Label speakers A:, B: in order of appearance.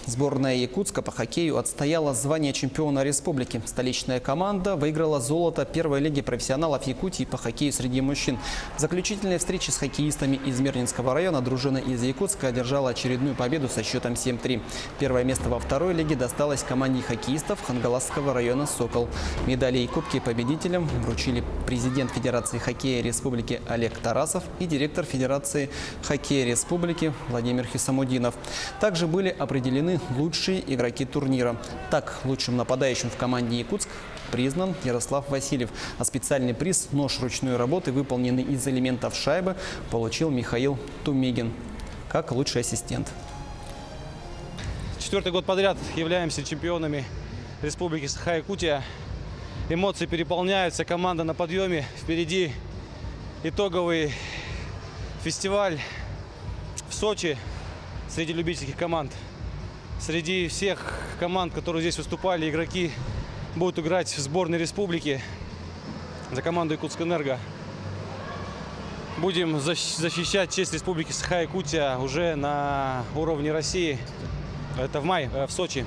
A: Сборная Якутска по хоккею отстояла звание чемпиона республики. Столичная команда выиграла золото первой лиги профессионалов Якутии по хоккею среди мужчин. В заключительной встрече с хоккеистами из Мирнинского района дружина из Якутска одержала очередную победу со счетом 7-3. Первое место во второй лиге досталось команде хоккеистов Хангаласского района «Сокол». Медали и кубки победителям вручили президент Федерации хоккея республики Олег Тарасов и директор Федерации хоккея республики Владимир Хисамудинов. Также были определены лучшие игроки турнира. Так, лучшим нападающим в команде Якутск признан Ярослав Васильев. А специальный приз «Нож ручной работы», выполненный из элементов шайбы, получил Михаил Тумегин как лучший ассистент.
B: Четвертый год подряд являемся чемпионами Республики Саха-Якутия. Эмоции переполняются, команда на подъеме. Впереди итоговый фестиваль в Сочи среди любительских команд. Среди всех команд, которые здесь выступали, игроки будут играть в сборной республики за команду Якутскэнерго. Будем защищать честь Республики Саха-Якутия уже на уровне России. Это в мае в Сочи.